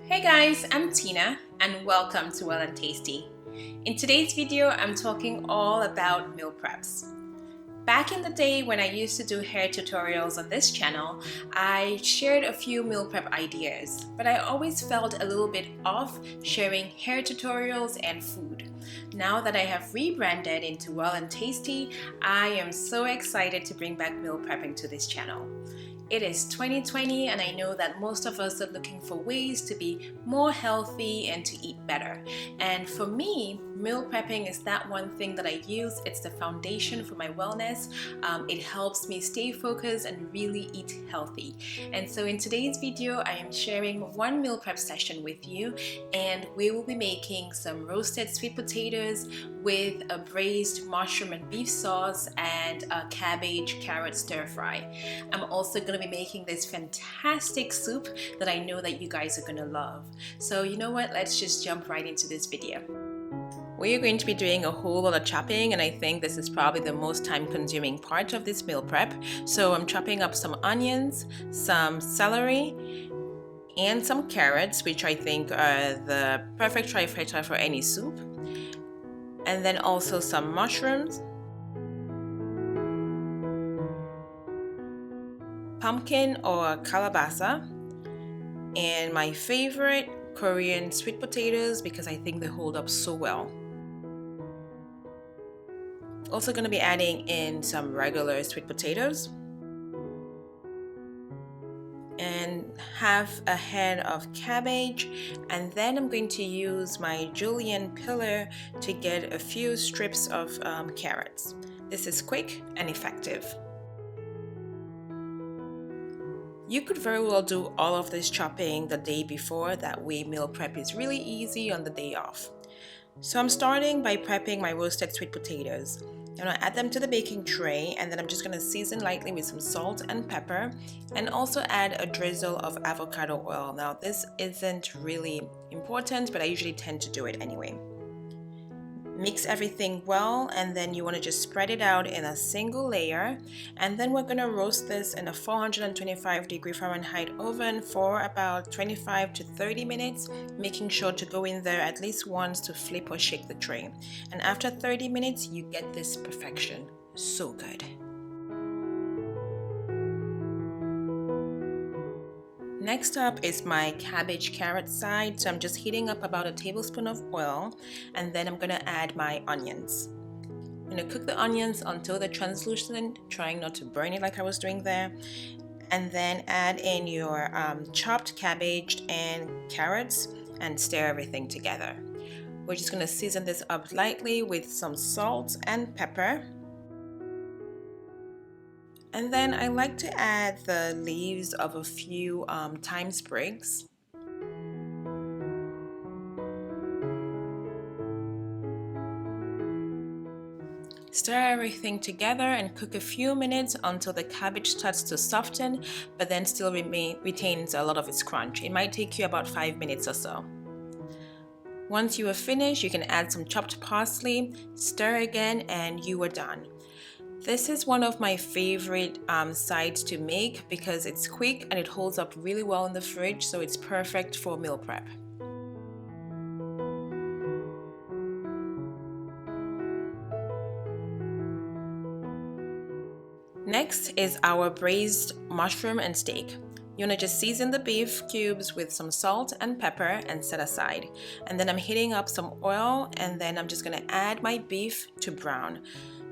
Hey guys, I'm Tina and welcome to Well and Tasty. In today's video, I'm talking all about meal preps. Back in the day when I used to do hair tutorials on this channel, I shared a few meal prep ideas, but I always felt a little bit off sharing hair tutorials and food. Now that I have rebranded into Well and Tasty, I am so excited to bring back meal prepping to this channel. It is 2020 and I know that most of us are looking for ways to be more healthy and to eat better. And for me, meal prepping is that one thing that I use. It's the foundation for my wellness. It helps me stay focused and really eat healthy. And so in today's video, I am sharing one meal prep session with you, and we will be making some roasted sweet potatoes with a braised mushroom and beef sauce and a cabbage carrot stir fry. I'm also going to be making this fantastic soup that I know that you guys are going to love. So you know what, let's just jump right into this video. We are going to be doing a whole lot of chopping, and I think this is probably the most time-consuming part of this meal prep. So I'm chopping up some onions, some celery, and some carrots, which I think are the perfect trifecta for any soup. And then also some mushrooms, pumpkin or kalabasa, and my favorite Korean sweet potatoes because I think they hold up so well. Also going to be adding in some regular sweet potatoes and half a head of cabbage, and then I'm going to use my julienne peeler to get a few strips of carrots. This is quick and effective. You could very well do all of this chopping the day before, that way meal prep is really easy on the day off. So I'm starting by prepping my roasted sweet potatoes. I'm going to add them to the baking tray, and then I'm just going to season lightly with some salt and pepper, and also add a drizzle of avocado oil. Now this isn't really important, but I usually tend to do it anyway. Mix everything well, and then you want to just spread it out in a single layer, and then we're going to roast this in a 425-degree Fahrenheit oven for about 25 to 30 minutes, making sure to go in there at least once to flip or shake the tray. And after 30 minutes you get this perfection. So good. Next up is my cabbage carrot side. So I'm just heating up about a tablespoon of oil, and then I'm going to add my onions. I'm going to cook the onions until they're translucent, trying not to burn it like I was doing there. And then add in your chopped cabbage and carrots and stir everything together. We're just going to season this up lightly with some salt and pepper. And then I like to add the leaves of a few thyme sprigs. Stir everything together and cook a few minutes until the cabbage starts to soften, but then still retains a lot of its crunch. It might take you about 5 minutes or so. Once you are finished, you can add some chopped parsley, stir again, and you are done. This is one of my favorite sides to make because it's quick and it holds up really well in the fridge, so it's perfect for meal prep. Next is our braised mushroom and steak. You want to just season the beef cubes with some salt and pepper and set aside. And then I'm heating up some oil, and then I'm just going to add my beef to brown.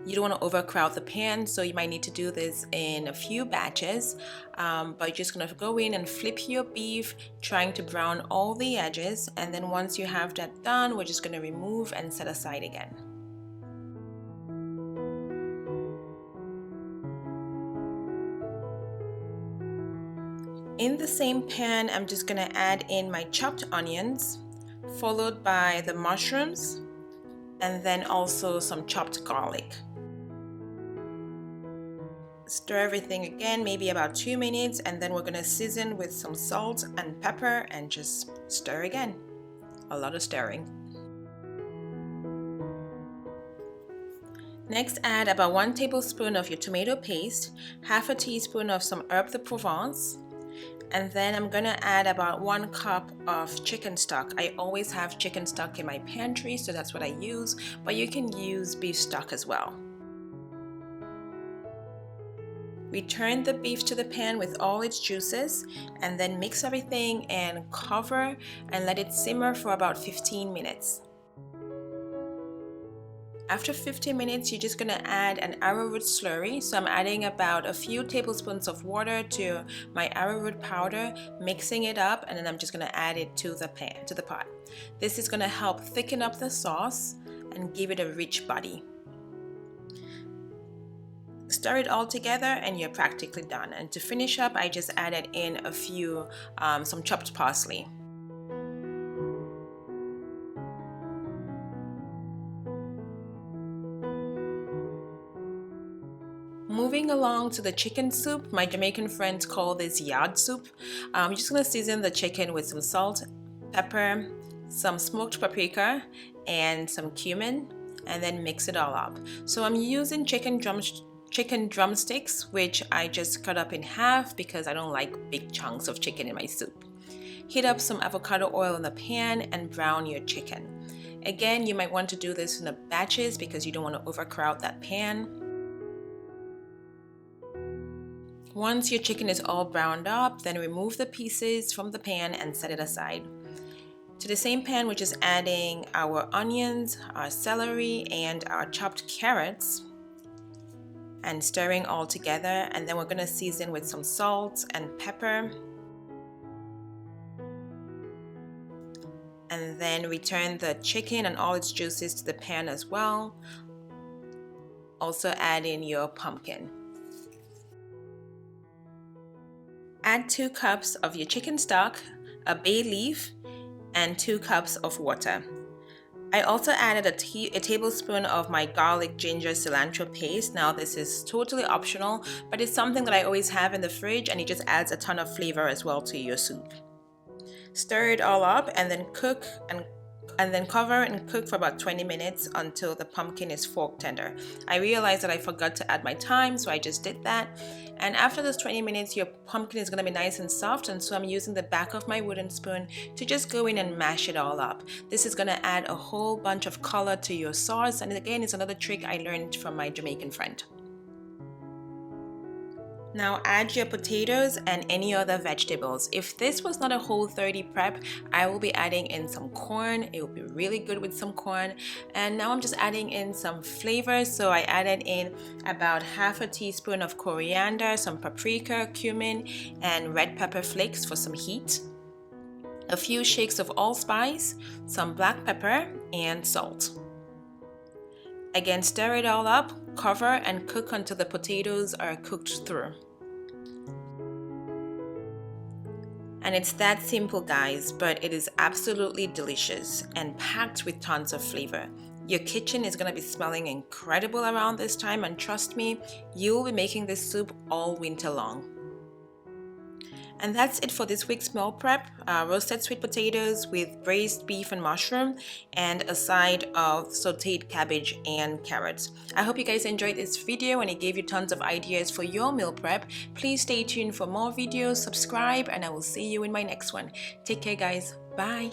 You don't want to overcrowd the pan, so you might need to do this in a few batches, but you're just going to go in and flip your beef, trying to brown all the edges, and then once you have that done, we're just going to remove and set aside again. In the same pan, I'm just going to add in my chopped onions, followed by the mushrooms, and then also some chopped garlic. Stir everything again, maybe about 2 minutes, and then we're going to season with some salt and pepper and just stir again. A lot of stirring. Next, add about 1 tablespoon of your tomato paste, half a teaspoon of some herb de Provence, And then I'm gonna add about 1 cup of chicken stock. I always have chicken stock in my pantry, so that's what I use, but you can use beef stock as well. Return the beef to the pan with all its juices and then mix everything and cover and let it simmer for about 15 minutes. After 15 minutes, you're just gonna add an arrowroot slurry. So I'm adding about a few tablespoons of water to my arrowroot powder, mixing it up, and then I'm just gonna add it to the pot. This is gonna help thicken up the sauce and give it a rich body. Stir it all together and you're practically done. And to finish up, I just added in a few, some chopped parsley. Moving along to the chicken soup, my Jamaican friends call this yard soup. I'm just gonna season the chicken with some salt, pepper, some smoked paprika, and some cumin, and then mix it all up. So I'm using chicken drumsticks, which I just cut up in half because I don't like big chunks of chicken in my soup. Heat up some avocado oil in the pan and brown your chicken. Again, you might want to do this in batches because you don't want to overcrowd that pan. Once your chicken is all browned up, then remove the pieces from the pan and set it aside. To the same pan, we're just adding our onions, our celery, and our chopped carrots and stirring all together. And then we're going to season with some salt and pepper. And then return the chicken and all its juices to the pan as well. Also add in your pumpkin. Add 2 cups of your chicken stock, a bay leaf, and 2 cups of water. I also added a tablespoon of my garlic, ginger, cilantro paste. Now this is totally optional, but it's something that I always have in the fridge and it just adds a ton of flavor as well to your soup. Stir it all up and then cover and cook for about 20 minutes until the pumpkin is fork tender. I realized that I forgot to add my thyme, so I just did that. And after those 20 minutes, your pumpkin is going to be nice and soft, and so I'm using the back of my wooden spoon to just go in and mash it all up. This is going to add a whole bunch of color to your sauce, and again, it's another trick I learned from my Jamaican friend. Now add your potatoes and any other vegetables. If this was not a Whole30 prep, I will be adding in some corn. It will be really good with some corn. And now I'm just adding in some flavors. So I added in about half a teaspoon of coriander, some paprika, cumin, and red pepper flakes for some heat. A few shakes of allspice, some black pepper, and salt. Again, stir it all up, cover, and cook until the potatoes are cooked through. And it's that simple, guys, but it is absolutely delicious and packed with tons of flavor. Your kitchen is going to be smelling incredible around this time, and trust me, you'll be making this soup all winter long. And that's it for this week's meal prep. Roasted sweet potatoes with braised beef and mushroom, and a side of sauteed cabbage and carrots. I hope you guys enjoyed this video and it gave you tons of ideas for your meal prep. Please stay tuned for more videos, subscribe, and I will see you in my next one. Take care, guys. Bye.